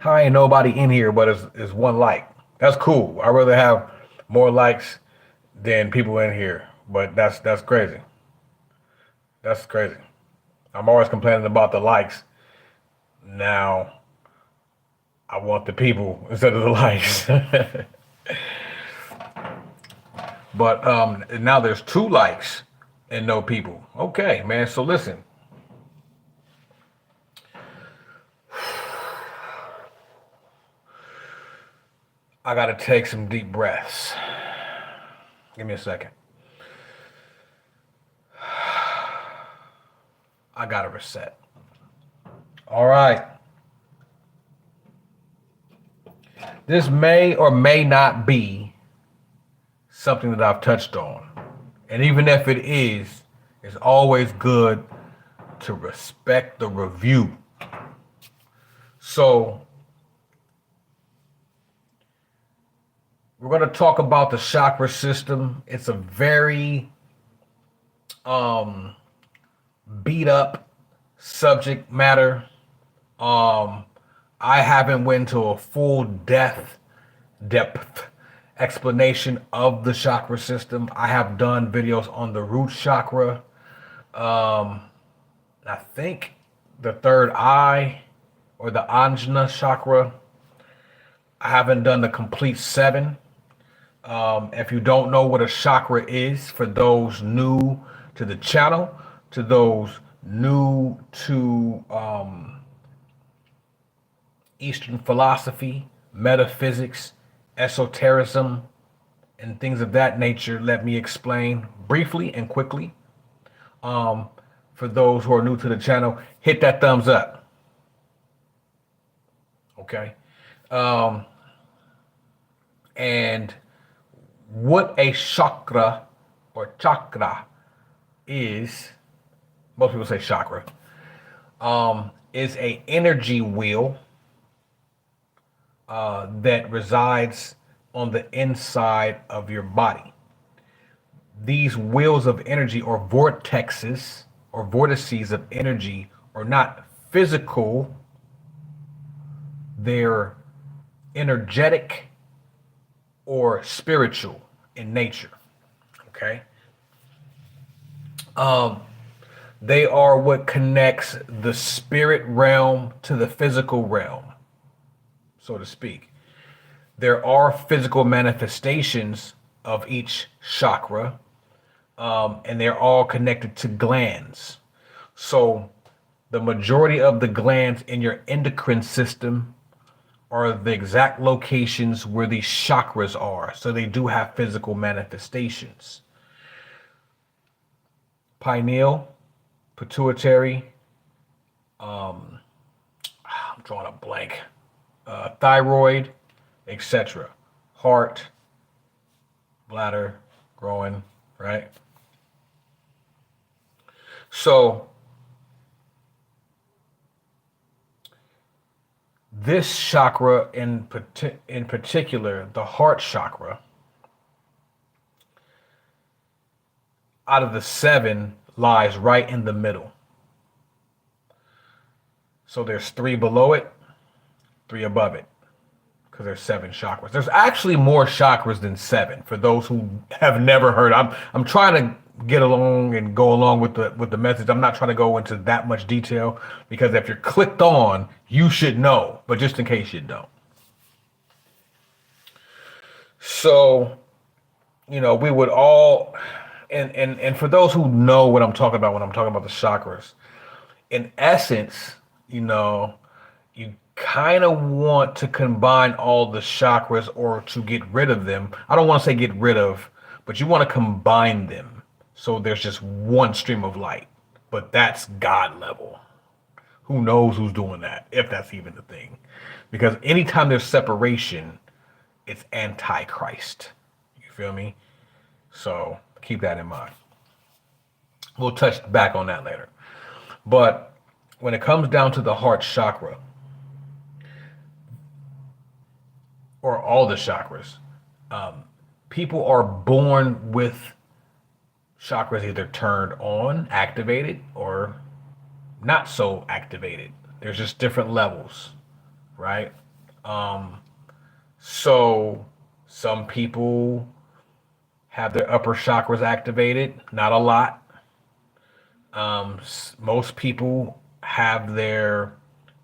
How ain't nobody in here but is one like? That's cool. I'd rather have more likes than people in here. But that's crazy. That's crazy. I'm always complaining about the likes. Now I want the people instead of the likes. But now there's 2 likes and no people. Okay, man. So listen. I gotta take some deep breaths. Give me a second. I gotta reset. All right. This may or may not be something that I've touched on. And even if it is, it's always good to respect the review. So, we're going to talk about the chakra system. It's a very beat up subject matter. I haven't went to a full depth explanation of the chakra system. I have done videos on the root chakra. I think the third eye or the Ajna chakra. I haven't done the complete 7. If you don't know what a chakra is, for those new to the channel, to those new to Eastern philosophy, metaphysics, esotericism, and things of that nature, let me explain briefly and quickly. For those who are new to the channel, hit that thumbs up. Okay. And what a chakra or chakra is, most people say chakra, is a energy wheel that resides on the inside of your body. These wheels of energy or vortexes or vortices of energy are not physical, they're energetic or spiritual in nature. Okay. They are what connects the spirit realm to the physical realm, so to speak. There are physical manifestations of each chakra, and they're all connected to glands. So the majority of the glands in your endocrine system are the exact locations where these chakras are. So they do have physical manifestations. Pineal, pituitary, I'm drawing a blank, thyroid, etc. Heart, bladder, groin, right? So this chakra in particular, the heart chakra, out of the 7 lies right in the middle. So there's 3 below it, 3 above it, because there's 7 chakras. There's actually more chakras than 7. For those who have never heard, I'm trying to get along and go along with the message. I'm not trying to go into that much detail because if you're clicked on, you should know. But just in case you don't, so we would all, and for those who know what I'm talking about when I'm talking about the chakras, in essence, you kind of want to combine all the chakras or to get rid of them. I don't want to say get rid of, but you want to combine them. So there's just one stream of light, but that's God level. Who knows who's doing that, if that's even the thing. Because anytime there's separation, it's antichrist. You feel me? So keep that in mind. We'll touch back on that later. But when it comes down to the heart chakra, or all the chakras, people are born with chakras either turned on, activated, or not so activated. There's just different levels, right? So some people have their upper chakras activated, not a lot. Most people have their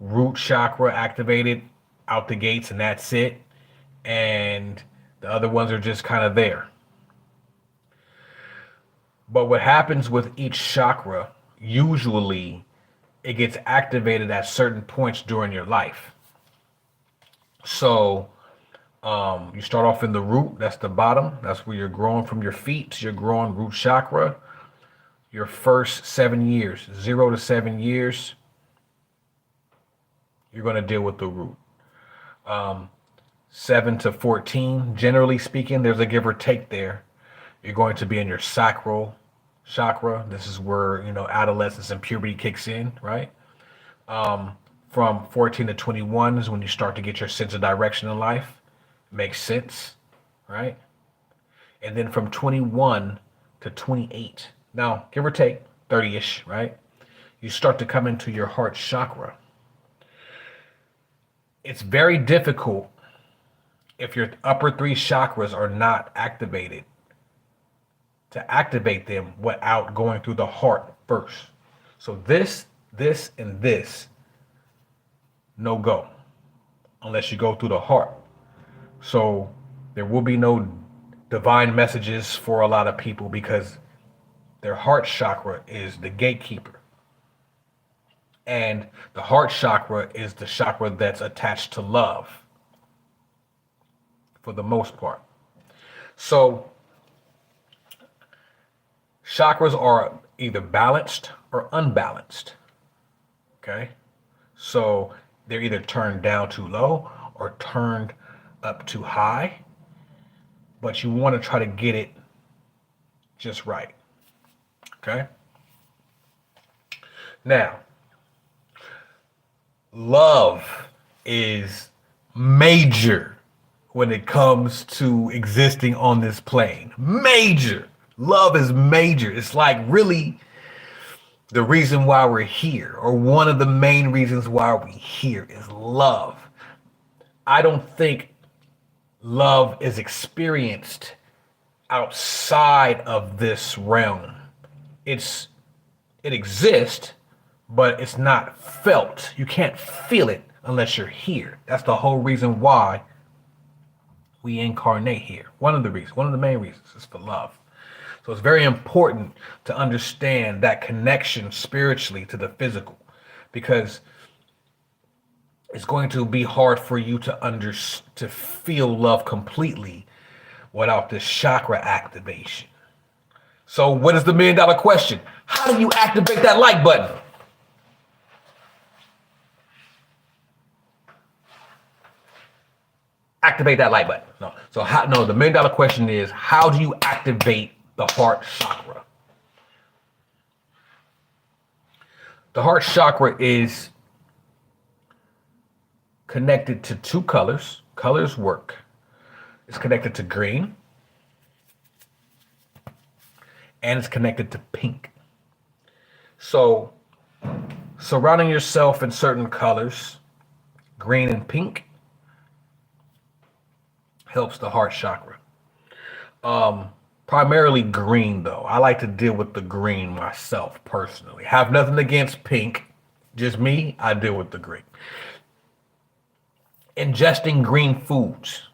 root chakra activated out the gates, and that's it. And the other ones are just kind of there. But what happens with each chakra, usually it gets activated at certain points during your life. So you start off in the root, that's the bottom. That's where you're growing from your feet to your growing root chakra. Your first 7 years, 0 to 7 years, you're going to deal with the root. 7 to 14, generally speaking, there's a give or take there. You're going to be in your sacral chakra. This is where, adolescence and puberty kicks in, right? From 14 to 21 is when you start to get your sense of direction in life. Makes sense, right? And then from 21 to 28, now give or take 30-ish, right? You start to come into your heart chakra. It's very difficult if your upper three chakras are not activated to activate them without going through the heart first. So this, and this, no go unless you go through the heart. So there will be no divine messages for a lot of people because their heart chakra is the gatekeeper. And the heart chakra is the chakra that's attached to love for the most part. So chakras are either balanced or unbalanced. Okay? So they're either turned down too low or turned up too high. But you want to try to get it just right. Okay? Now, love is major when it comes to existing on this plane. Major. Love is major. It's like really the reason why we're here, or one of the main reasons why we're here, is love. I don't think love is experienced outside of this realm. It exists, but it's not felt. You can't feel it unless you're here. That's the whole reason why we incarnate here. One of the main reasons is for love. So it's very important to understand that connection spiritually to the physical, because it's going to be hard for you to feel love completely without this chakra activation. So what is the $1,000,000 question? How do you activate that like button? Activate that like button. No. So the $1,000,000 question is, how do you activate the heart chakra? The heart chakra is connected to two colors. Colors work. It's connected to green and it's connected to pink. So surrounding yourself in certain colors, green and pink, helps the heart chakra. Primarily green, though. I like to deal with the green myself personally. Have nothing against pink, just me. I deal with the green. Ingesting green foods,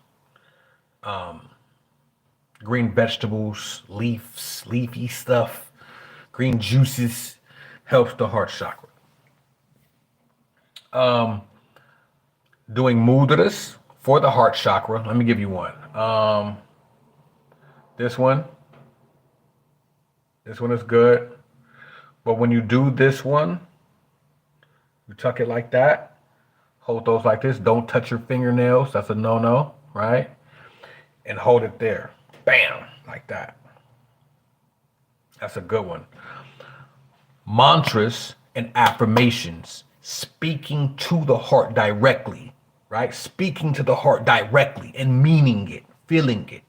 green vegetables, leafy stuff, green juices, helps the heart chakra. Doing mudras for the heart chakra. Let me give you one. This one is good. But when you do this one, you tuck it like that. Hold those like this. Don't touch your fingernails. That's a no-no, right? And hold it there. Bam, like that. That's a good one. Mantras and affirmations. Speaking to the heart directly, right? Speaking to the heart directly and meaning it, feeling it.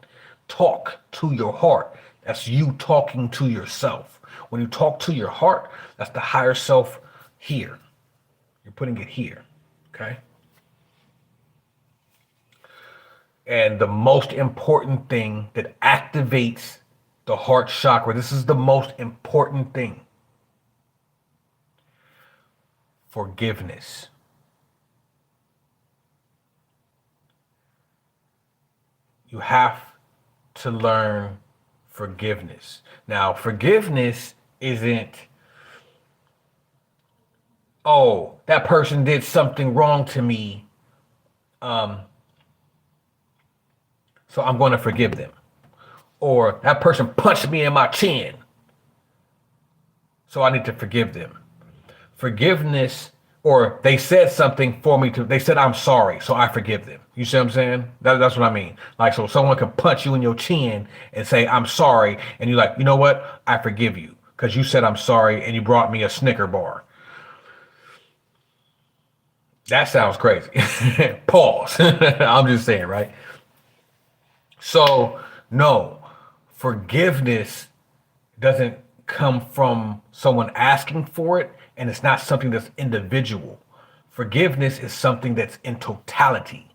Talk to your heart. That's you talking to yourself. When you talk to your heart, that's the higher self here. You're putting it here, okay? And the most important thing that activates the heart chakra, this is the most important thing: forgiveness. You have to learn forgiveness. Now, forgiveness isn't, oh, that person did something wrong to me, um, so I'm going to forgive them. Or that person punched me in my chin, so I need to forgive them. Forgiveness, or they said something for me to, they said I'm sorry, so I forgive them. You see what I'm saying? That's what I mean. Like, so someone can punch you in your chin and say I'm sorry, and you're like, you know what? I forgive you because you said I'm sorry and you brought me a Snicker bar. That sounds crazy. Pause. I'm just saying, right? So, no, forgiveness doesn't come from someone asking for it, and it's not something that's individual. Forgiveness is something that's in totality.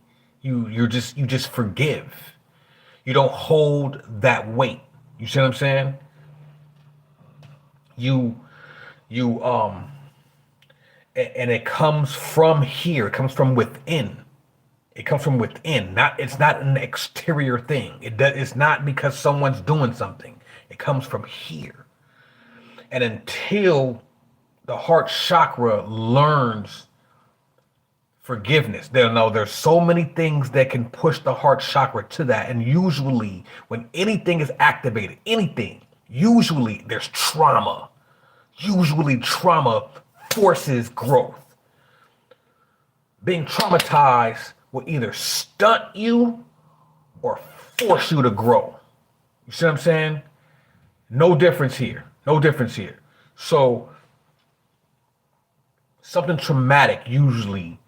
You just forgive. You don't hold that weight. You see what I'm saying? You you and it comes from here. It comes from within. It comes from within. Not, it's not an exterior thing. It's not because someone's doing something. It comes from here. And until the heart chakra learns forgiveness, there's so many things that can push the heart chakra to that. And usually when anything is activated, anything, usually there's trauma. Usually trauma forces growth. Being traumatized will either stunt you or force you to grow. You see what I'm saying? No difference here. No difference here. So something traumatic usually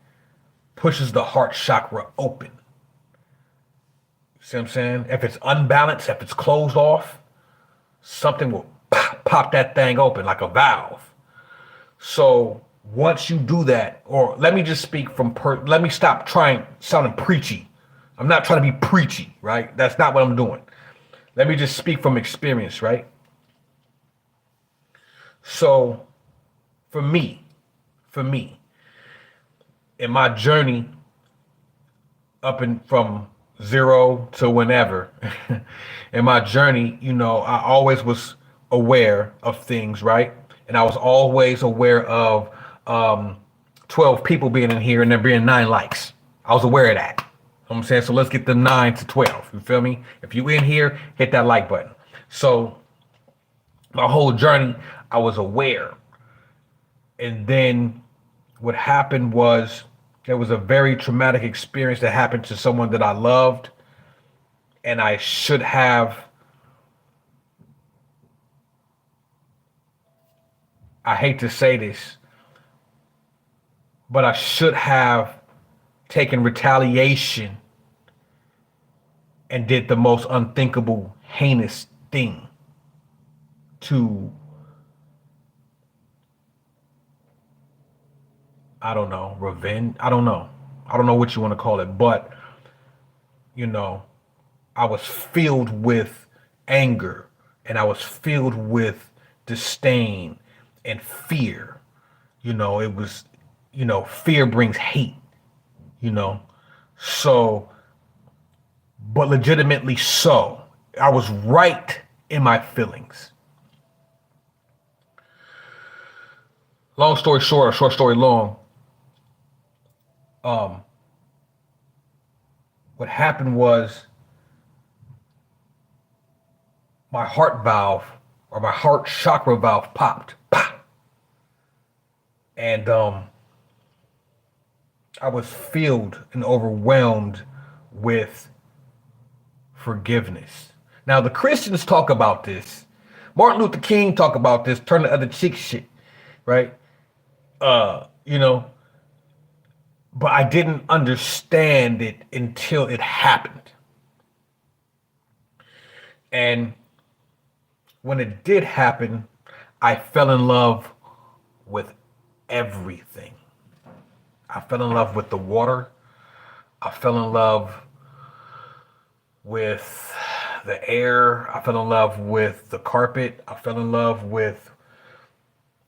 pushes the heart chakra open. You see what I'm saying? If it's unbalanced, if it's closed off, something will pop that thing open like a valve. So once you do that, or let me just speak from let me stop trying sounding preachy. I'm not trying to be preachy, right? That's not what I'm doing. Let me just speak from experience, right? So for me, for me, in my journey up and from zero to whenever, in my journey, I always was aware of things, right? And I was always aware of 12 people being in here and there being 9 likes. I was aware of that. You know what I'm saying? So let's get the 9 to 12. You feel me? If you in here, hit that like button. So my whole journey, I was aware. And then what happened was there was a very traumatic experience that happened to someone that I loved. And I should have, I hate to say this, but I should have taken retaliation and did the most unthinkable, heinous thing to, I don't know, revenge. I don't know. I don't know what you want to call it, but you know, I was filled with anger and I was filled with disdain and fear. It was, fear brings hate, you know. So, but legitimately so. I was right in my feelings. Long story short, or short story long, um, what happened was my heart valve or my heart chakra valve popped. Pop. And I was filled and overwhelmed with forgiveness. Now the Christians talk about this. Martin Luther King talk about this, turn the other cheek shit, right? You know, but I didn't understand it until it happened. And when it did happen, I fell in love with everything. I fell in love with the water. I fell in love with the air. I fell in love with the carpet. I fell in love with,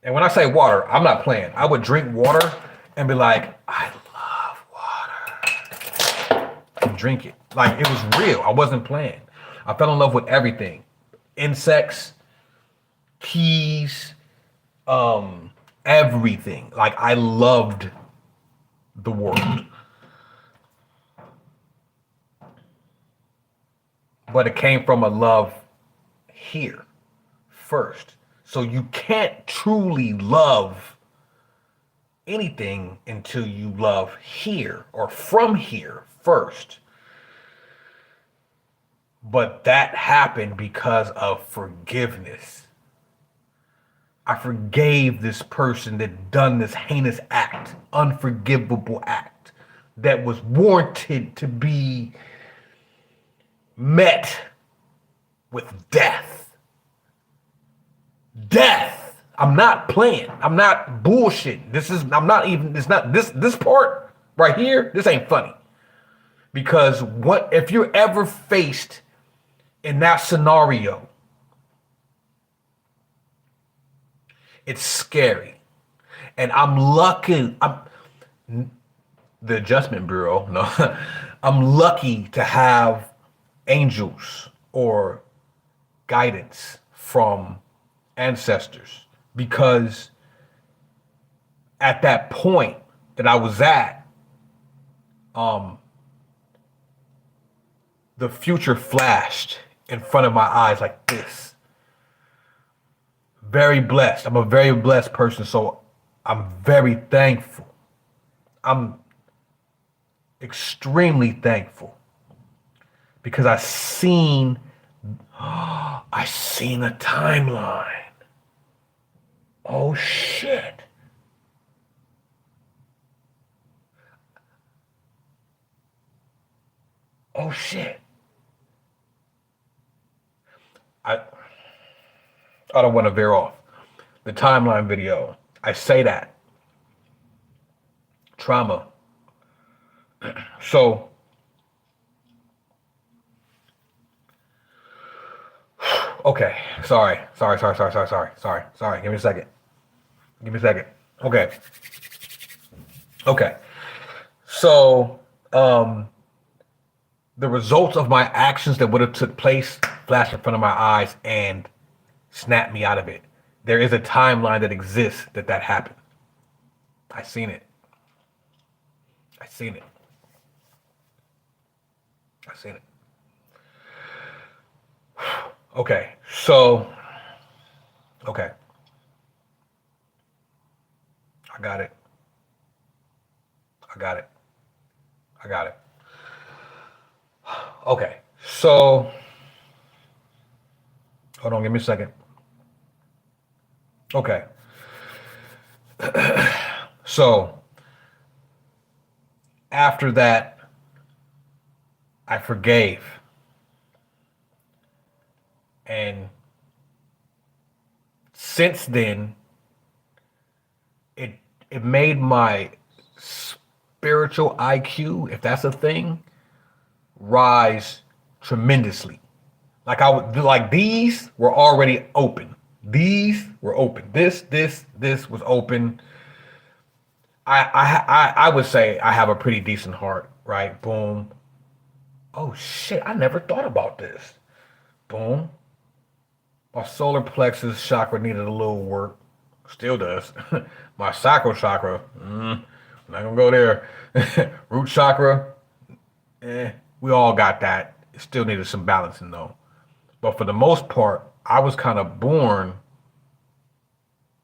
and when I say water, I'm not playing. I would drink water and be like, I love water. And drink it. Like it was real. I wasn't playing. I fell in love with everything. Insects, keys, everything. Like I loved the world. But it came from a love here first. So you can't truly love anything until you love here or from here first. But that happened because of forgiveness. I forgave this person that done this heinous act, unforgivable act that was warranted to be met with death. Death. I'm not playing. I'm not bullshitting. I'm not even, it's not this part right here, this ain't funny. Because what if you're ever faced in that scenario, it's scary. And I'm lucky, the Adjustment Bureau, no, I'm lucky to have angels or guidance from ancestors because at that point that I was at, the future flashed in front of my eyes like this. Very blessed. I'm a very blessed person, so I'm very thankful. I'm extremely thankful because I seen a timeline. Oh shit. Oh shit. I I don't want to veer off. The timeline video. I say that. Trauma. So okay. Sorry. Give me a second. Okay. Okay. So the results of my actions that would have took place flashed in front of my eyes and snapped me out of it. There is a timeline that exists that happened. I seen it. I seen it. I seen it. Okay, so okay, I got it. I got it. I got it. Okay, so hold on, give me a second. Okay, so after that, I forgave, and since then, it it made my spiritual IQ, if that's a thing, rise tremendously. Like I would like these were already open. These were open. This was open. I would say I have a pretty decent heart, right? Boom. Oh shit, I never thought about this. Boom. My solar plexus chakra needed a little work. Still does. My sacral chakra, not gonna go there. Root chakra, we all got that. It still needed some balancing though. But for the most part, I was kind of born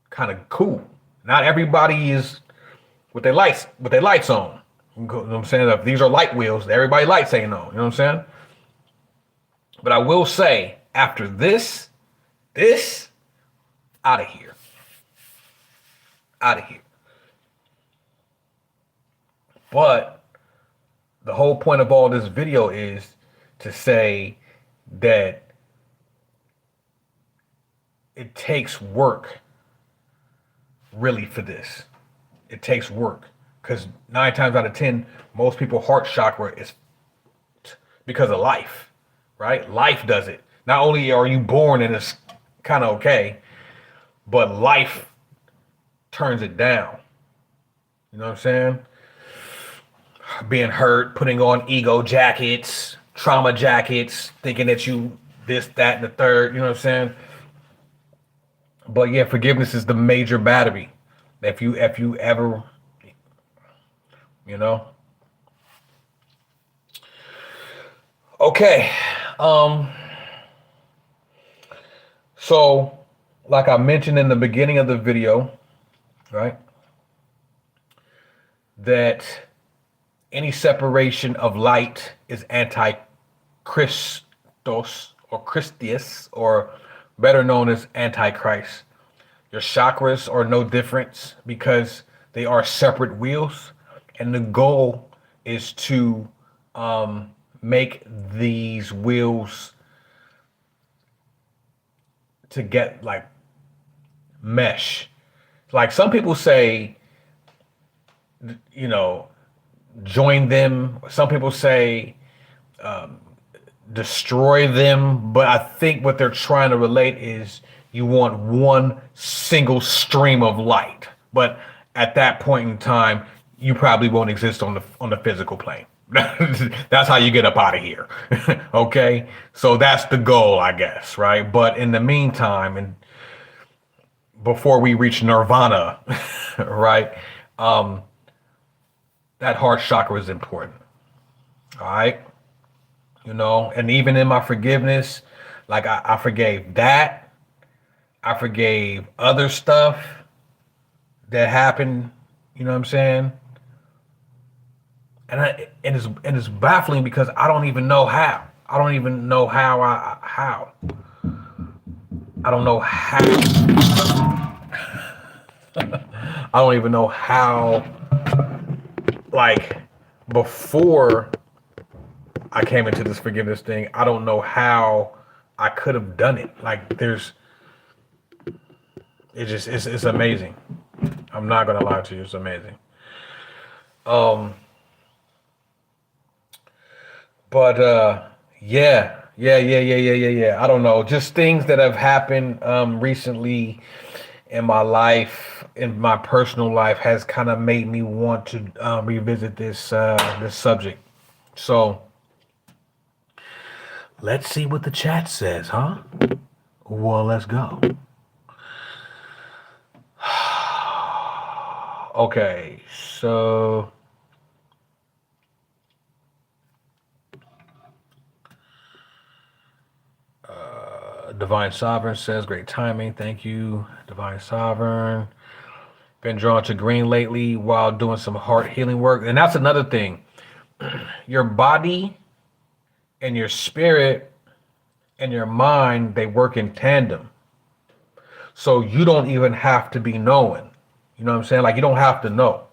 kind of cool. Not everybody is with their lights on. You know what I'm saying? If these are light wheels, everybody lights ain't on. You know what I'm saying? But I will say, after this, out of here. Out of here. But the whole point of all this video is to say that it takes work really for this. It takes work because 9 times out of 10, most people heart chakra is because of life. right? Life does it. Not only are you born and it's kind of okay, but life turns it down. You know what I'm saying? Being hurt, putting on ego jackets, trauma jackets, thinking that you this, that, and the third. You know what I'm saying? But yeah, forgiveness is the major battery. If you ever, you know. Okay. Um. So, like I mentioned in the beginning of the video, right? That any separation of light is anti-Christos or Christius, or better known as antichrist. Your chakras are no difference because they are separate wheels, and the goal is to make these wheels to get like mesh. Like some people say, you know, join them. Some people say destroy them, but I think what they're trying to relate is you want one single stream of light. But at that point in time, you probably won't exist on the physical plane. That's how you get up out of here. Okay? So that's the goal, I guess, right? But in the meantime, and before we reach nirvana, right? Um, that heart chakra is important. All right. And even in my forgiveness, like I forgave that. I forgave other stuff that happened. You know what I'm saying? And it's baffling because I don't even know how. I don't even know how. I don't know how. I don't even know how. Like before I came into this forgiveness thing, I don't know how I could have done it. Like it's amazing. I'm not gonna lie to you, it's amazing. Um, but yeah. I don't know, just things that have happened recently in my life, in my personal life, has kind of made me want to revisit this subject. So let's see what the chat says, huh? Well, let's go. Okay, so Divine Sovereign says, great timing. Thank you, Divine Sovereign. Been drawn to green lately while doing some heart healing work. And that's another thing. Your body and your spirit and your mind, they work in tandem. So you don't even have to be knowing. You know what I'm saying? Like you don't have to know.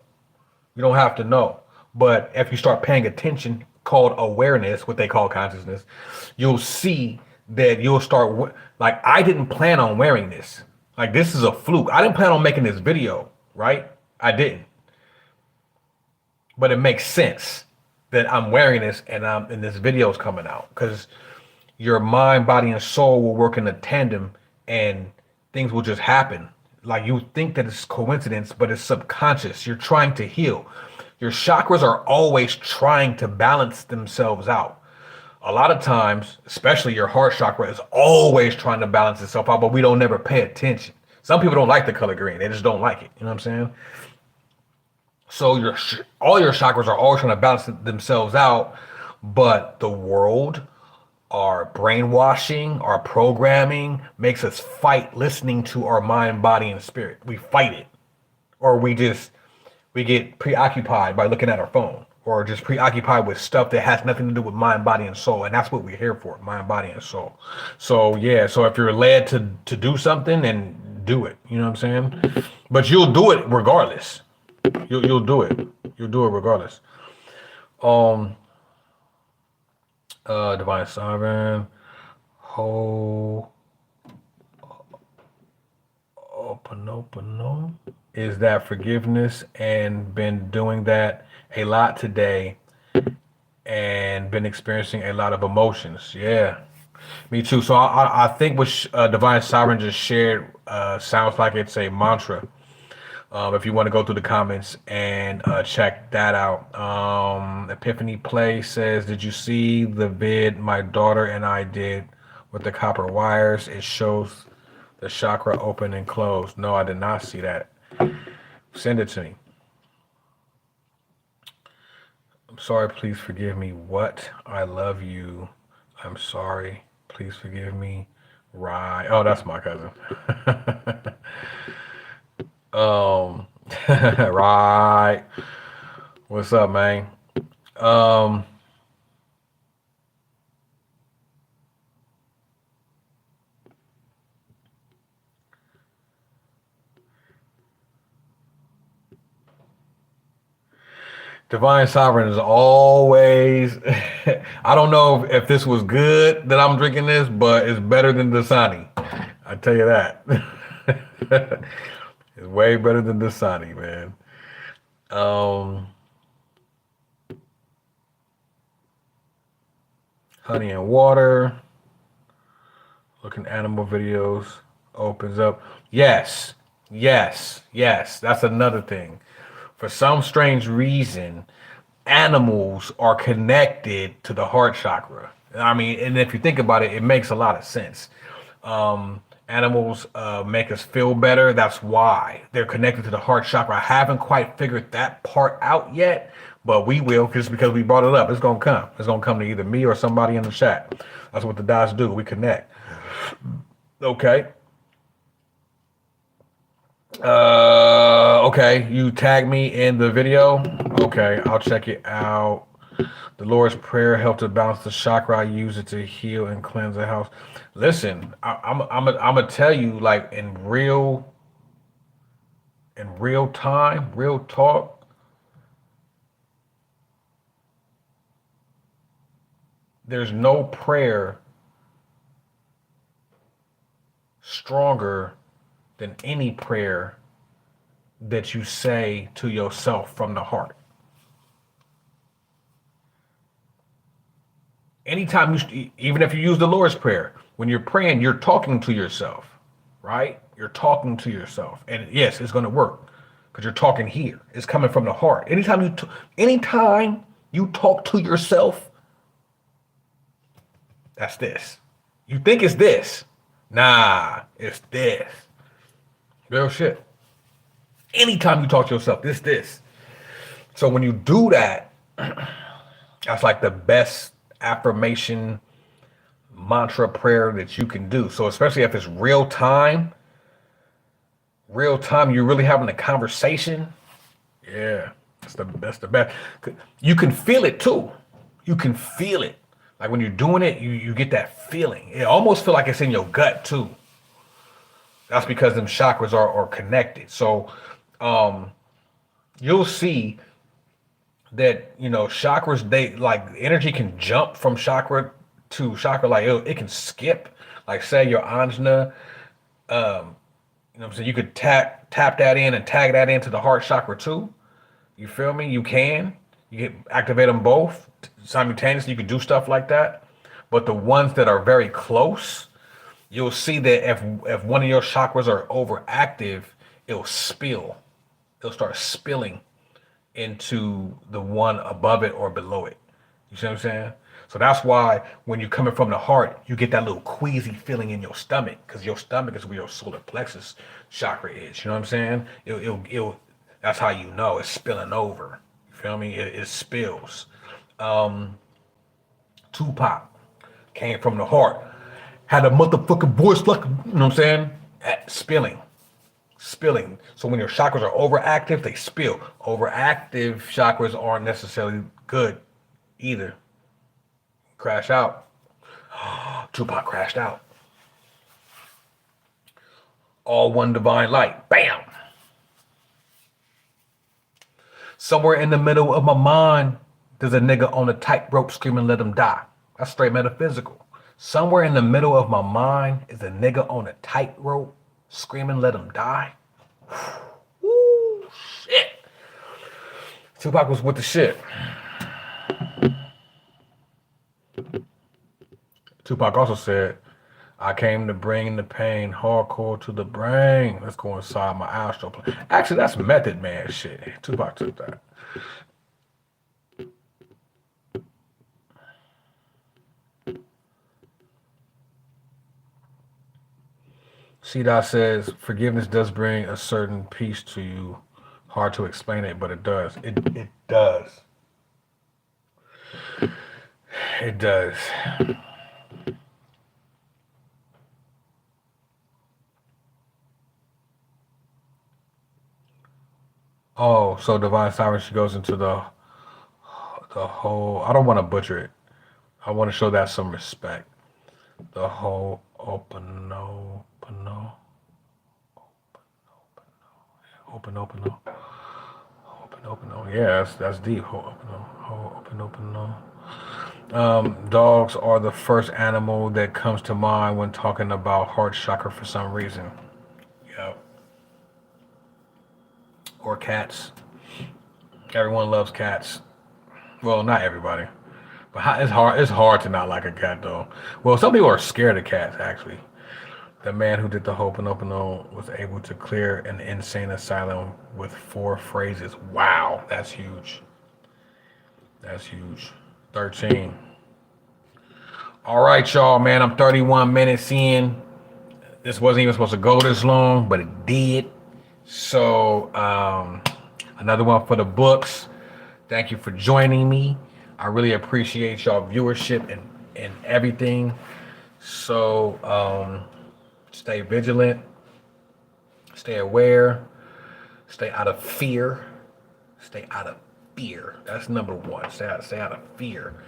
You don't have to know. But if you start paying attention, called awareness, what they call consciousness, you'll see that you'll start. Like, I didn't plan on wearing this. Like, this is a fluke. I didn't plan on making this video, right? I didn't. But it makes sense that I'm wearing this and this video is coming out because your mind, body, and soul will work in a tandem and things will just happen. Like you think that it's coincidence, but it's subconscious. You're trying to heal. Your chakras are always trying to balance themselves out. A lot of times, especially your heart chakra, is always trying to balance itself out, but we don't never pay attention. Some people don't like the color green. They just don't like it. You know what I'm saying? So all your chakras are always trying to balance themselves out, but the world, our brainwashing, our programming makes us fight listening to our mind, body, and spirit. We fight it, or we get preoccupied by looking at our phone, or just preoccupied with stuff that has nothing to do with mind, body, and soul. And that's what we're here for: mind, body, and soul. So yeah, so if you're led to do something, then do it. You know what I'm saying? But you'll do it regardless. You'll do it. You'll do it regardless. Um, Divine Sovereign, Ho, Oponopono, is that forgiveness, and been doing that a lot today. and been experiencing a lot of emotions. Yeah, me too. So I think what Divine Sovereign just shared sounds like it's a mantra. If you want to go through the comments and check that out. Epiphany Play says, "Did you see the vid my daughter and I did with the copper wires? It shows the chakra open and close." No, I did not see that. Send it to me. I'm sorry. Please forgive me. What? I love you. I'm sorry. Please forgive me. Right. Oh, that's my cousin. um. Right. What's up, man? Um. Divine Sovereign is always. I don't know if this was good that I'm drinking this, but it's better than Dasani. I tell you that. It's way better than Dasani, man. Um, Honey and water. Looking animal videos opens up. Yes, yes. That's another thing. For some strange reason, animals are connected to the heart chakra. I mean, and if you think about it, it makes a lot of sense. Animals make us feel better. That's why they're connected to the heart chakra. I haven't quite figured that part out yet, but we will just because we brought it up. It's gonna come. It's gonna come to either me or somebody in the chat. That's what the dots do. We connect. Okay. Okay. You tag me in the video. Okay, I'll check it out. The Lord's Prayer helped to balance the chakra. I use it to heal and cleanse the house. Listen, I'm gonna tell you, like in real time, real talk. There's no prayer stronger than any prayer that you say to yourself from the heart. Anytime even if you use the Lord's Prayer, when you're praying, you're talking to yourself, right? You're talking to yourself, and yes, it's going to work because you're talking here. It's coming from the heart. Anytime you talk to yourself, that's this. You think it's this. Nah, it's this. Real shit. Anytime you talk to yourself, this. So when you do that, that's like the best affirmation mantra prayer that you can do. So especially if it's real time, you're really having a conversation. Yeah, that's the best. You can feel it too. You can feel it. Like when you're doing it, you get that feeling. It almost feel like it's in your gut too. That's because them chakras are connected. So you'll see that chakras, they like energy can jump from chakra to chakra, like it can skip, like say your anjna, what I'm saying, you could tap that in and tag that into the heart chakra too. You feel me? You can activate them both simultaneously. You can do stuff like that. But the ones that are very close, you'll see that if one of your chakras are overactive, it'll spill. It'll start spilling into the one above it or below it. You see what I'm saying? So that's why when you're coming from the heart, you get that little queasy feeling in your stomach because your stomach is where your solar plexus chakra is. You know what I'm saying? That's how you know it's spilling over. You feel me? It spills. Tupac came from the heart, had a motherfucking voice like, you know what I'm saying? Spilling. So when your chakras are overactive, they spill. Overactive chakras aren't necessarily good either. Crash out. Tupac crashed out. All one divine light. Bam. Somewhere in the middle of my mind, there's a nigga on a tightrope screaming, let him die. That's straight metaphysical. Somewhere in the middle of my mind is a nigga on a tightrope screaming, let him die. Woo, shit. Tupac was with the shit. Tupac also said, I came to bring the pain hardcore to the brain. Let's go inside my astral plane. Actually, that's Method Man shit. Tupac took that. C. says, forgiveness does bring a certain peace to you. Hard to explain it, but it does. It does. It does. Oh, so Divine Sovereignty goes into the whole. I don't want to butcher it. I want to show that some respect. The whole open, open. Yeah, that's deep. Open. Dogs are the first animal that comes to mind when talking about heart chakra for some reason. Yeah. Or cats. Everyone loves cats. Well, not everybody, but it's hard. It's hard to not like a cat, though. Well, some people are scared of cats. Actually, the man who did the Ho'oponopono was able to clear an insane asylum with 4 phrases. Wow, that's huge. That's huge. 13. All right, y'all, man. I'm 31 minutes in. This wasn't even supposed to go this long, but it did. So, another one for the books. Thank you for joining me. I really appreciate y'all viewership and everything. So, stay vigilant, stay aware, stay out of fear. Stay out of fear. That's number one. Stay out of fear.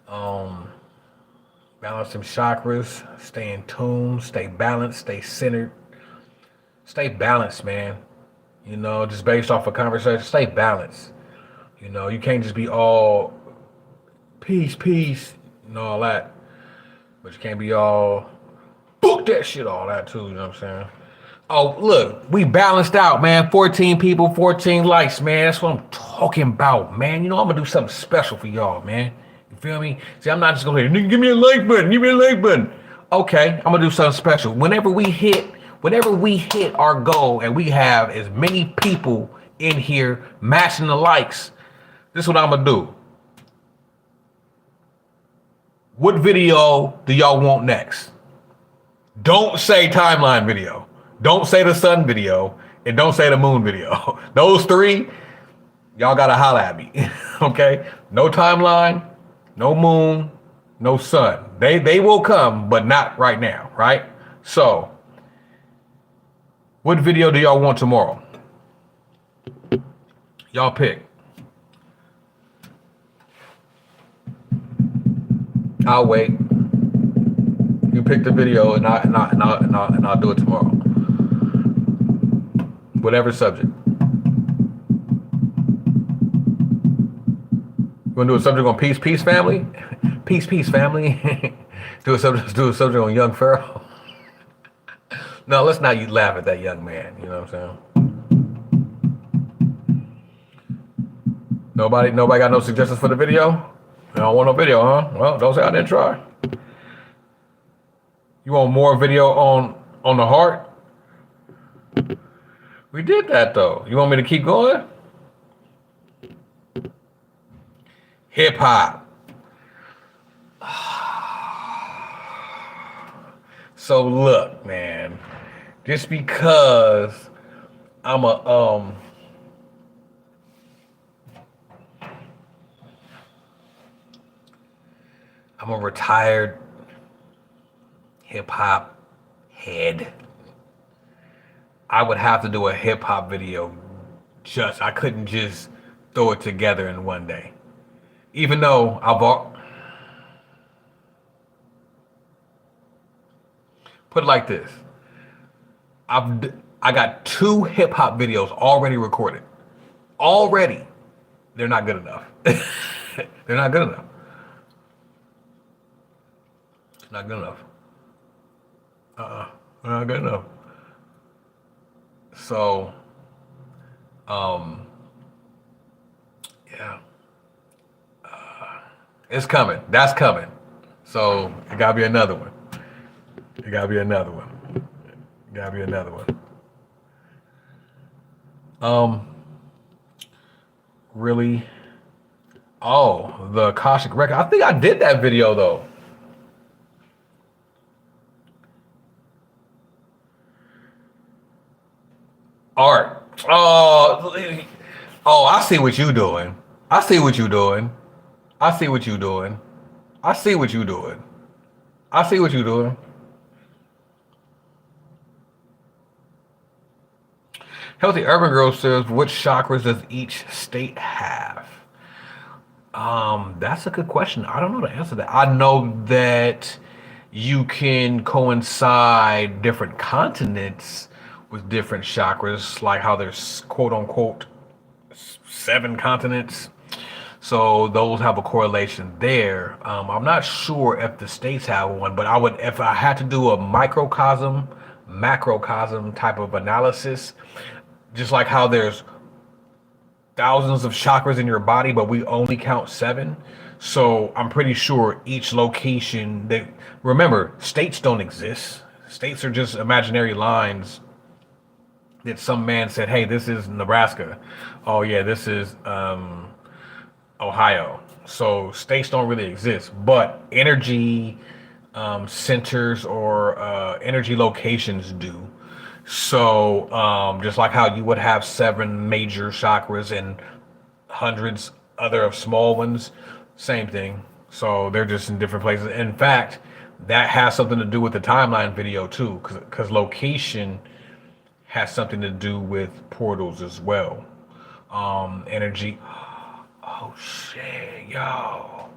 Um, Balance some chakras. Stay in tune. Stay balanced. Stay centered. Stay balanced, man. You know, just based off a conversation, stay balanced. You know, you can't just be all peace, and all that. But you can't be all book that shit, all that too. You know what I'm saying? Oh, look, we balanced out, man. 14 people, 14 likes, man. That's what I'm talking about, man. You know, I'm gonna do something special for y'all, man. You feel me? See, I'm not just gonna say, give me a like button, give me a like button. Okay, I'm gonna do something special. Whenever we hit our goal and we have as many people in here matching the likes, this is what I'm gonna do. What video do y'all want next? Don't say timeline video. Don't say the sun video. And don't say the moon video. Those three, y'all gotta holla at me. Okay? No timeline, no moon, no sun. They will come, but not right now, right? So, what video do y'all want tomorrow? Y'all pick. I'll wait. You pick the video and I'll do it tomorrow. Whatever subject. You wanna do a subject on peace, family? Peace, family. do a subject on young Pharaoh. No, let's not you laugh at that young man. You know what I'm saying? Nobody got no suggestions for the video? I don't want no video, huh? Well, don't say I didn't try. You want more video on the heart? We did that though. You want me to keep going? Hip hop. So look, man. Just because I'm I'm a retired hip hop head, I would have to do a hip hop video. I couldn't just throw it together in one day. Even though put it like this, I got 2 hip hop videos already recorded. Already, they're not good enough. They're not good enough. Not good enough. They're not good enough. So, um, yeah. It's coming. That's coming. So it gotta be another one. It gotta be another one. It gotta be another one. Um, really? Oh, the Akashic record. I think I did that video though. Art. Oh, I see what you doing. I see what you doing. I see what you doing. I see what you doing. I see what you doing. Healthy Urban Girl says, "Which chakras does each state have?" That's a good question. I don't know the answer to that. I know that you can coincide different continents with different chakras, like how there's quote unquote 7 continents. So those have a correlation there. I'm not sure if the states have one, but I would, if I had to do a microcosm, macrocosm type of analysis, just like how there's thousands of chakras in your body, but we only count 7. So I'm pretty sure each location that, remember, states don't exist. States are just imaginary lines that some man said, hey, this is Nebraska. Oh yeah, this is Ohio. So states don't really exist, but energy centers or energy locations do. So just like how you would have 7 major chakras and hundreds other of small ones, same thing. So they're just in different places. In fact, that has something to do with the timeline video too, because location has something to do with portals as well. Energy. Oh shit, yo.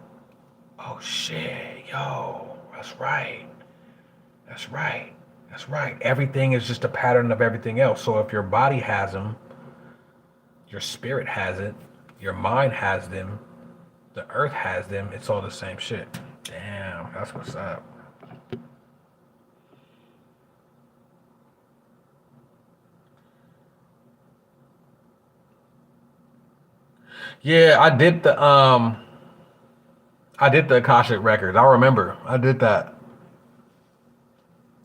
Oh shit, yo. That's right. That's right. That's right. Everything is just a pattern of everything else. So if your body has them, your spirit has it, your mind has them, the earth has them, it's all the same shit. Damn, that's what's up. Yeah, I did the Akashic records. I remember. I did that.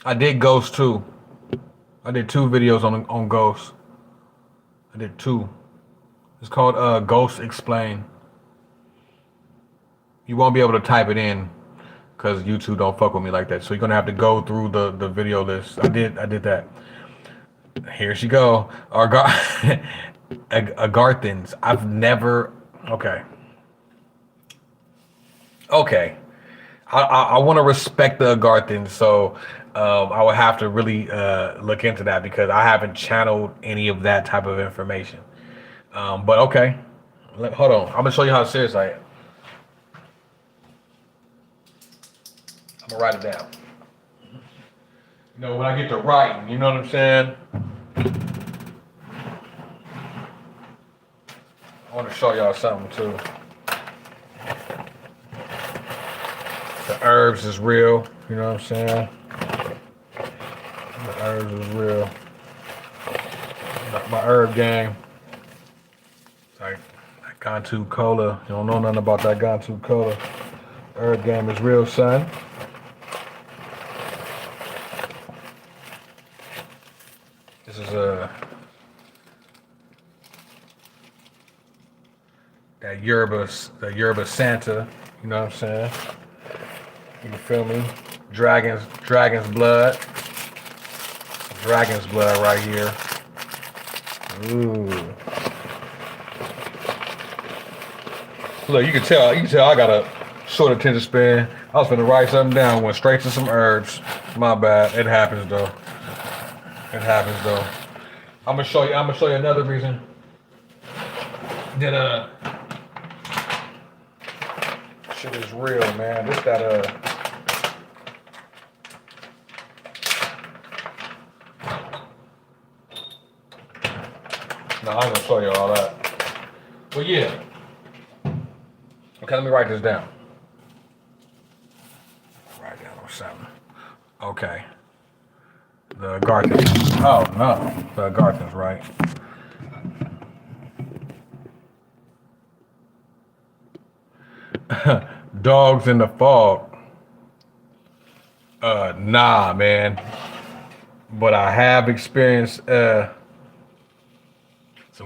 I did Ghost too. I did 2 videos on Ghost. I did 2. It's called Ghost Explain. You won't be able to type it in because YouTube don't fuck with me like that. So you're gonna have to go through the video list. I did that. Here she go. Agarthans. I've never. Okay. Okay. I want to respect the Agarthans, so I would have to really look into that because I haven't channeled any of that type of information. But okay, hold on. I'm gonna show you how serious I am. I'm gonna write it down. You know, when I get to writing, you know what I'm saying? I want to show y'all something too. The herbs is real. You know what I'm saying? The herbs is real. My herb game. Like Gantu Cola. You don't know nothing about that Gantu Cola. Herb game is real, son. This is that Yerba Santa. You know what I'm saying? You feel me? Dragon's blood. Dragon's blood right here. Ooh. Look, you can tell I got a short attention span. I was finna write something down, went straight to some herbs. My bad. It happens though. It happens though. I'm gonna show you another reason that shit is real, man. This that no, I ain't gonna show you all that. Well, yeah. Okay, let me write this down. Write down or something. Okay. The Garthans. Oh no, the Garthans, right? Dogs in the fog. Nah, man. But I have experienced some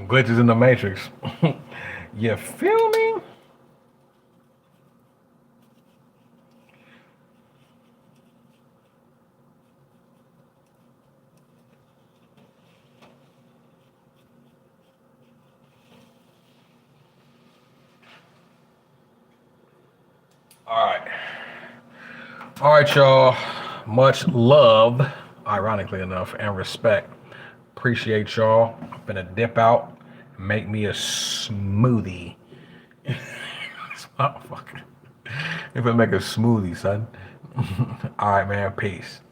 glitches in the matrix. You feel me? All right. All right, y'all. Much love, ironically enough, and respect. Appreciate y'all. I'm gonna dip out, make me a smoothie. This motherfucker. If I make a smoothie, son. All right, man. Peace.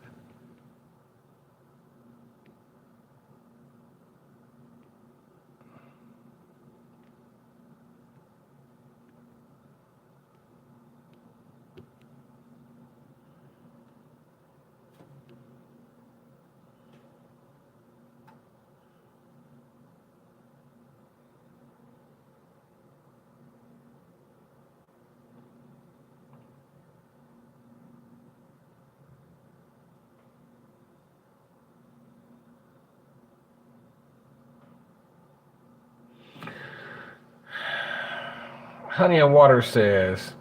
Honey and Water says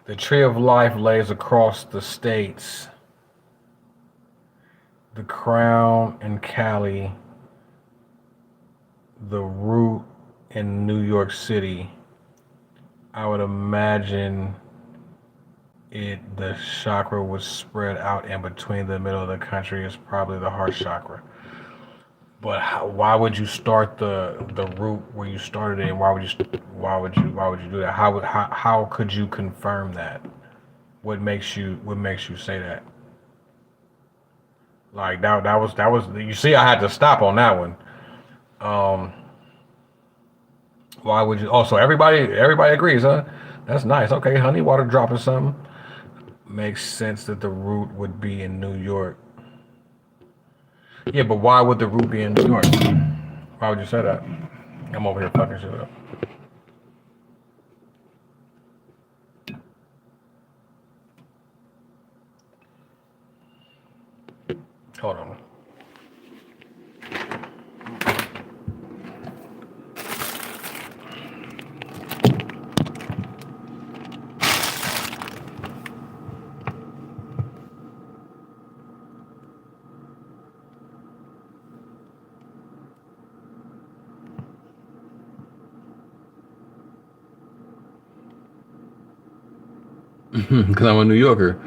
the tree of life lays across the states, the crown in Cali, the root in New York City. I would imagine the chakra was spread out in between the middle of the country is probably the heart chakra. But why would you start the root where you started it? And why would you do that? How could you confirm that? What makes you say that? Like that was you see I had to stop on that one. Um, why would you? Oh, so everybody agrees, huh? That's nice. Okay, honey, water dropping something makes sense that the root would be in New York. Yeah, but why would the root be in New York? Why would you say that? I'm over here fucking shit up. Hold on. Because I'm a New Yorker.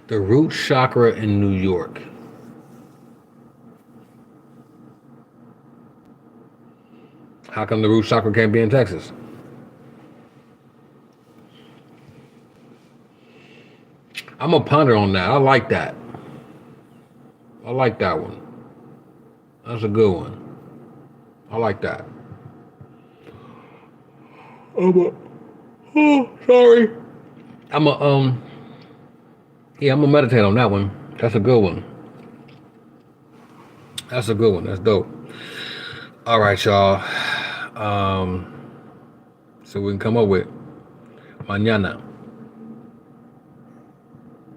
The root chakra in New York. How come the root chakra can't be in Texas? I'm a ponder on that. I like that. I like that one. That's a good one. I like that. Oh, sorry. I'm a yeah, I'm gonna meditate on that one. That's a good one. That's a good one. That's dope. All right, y'all. Um, so we can come up with mañana.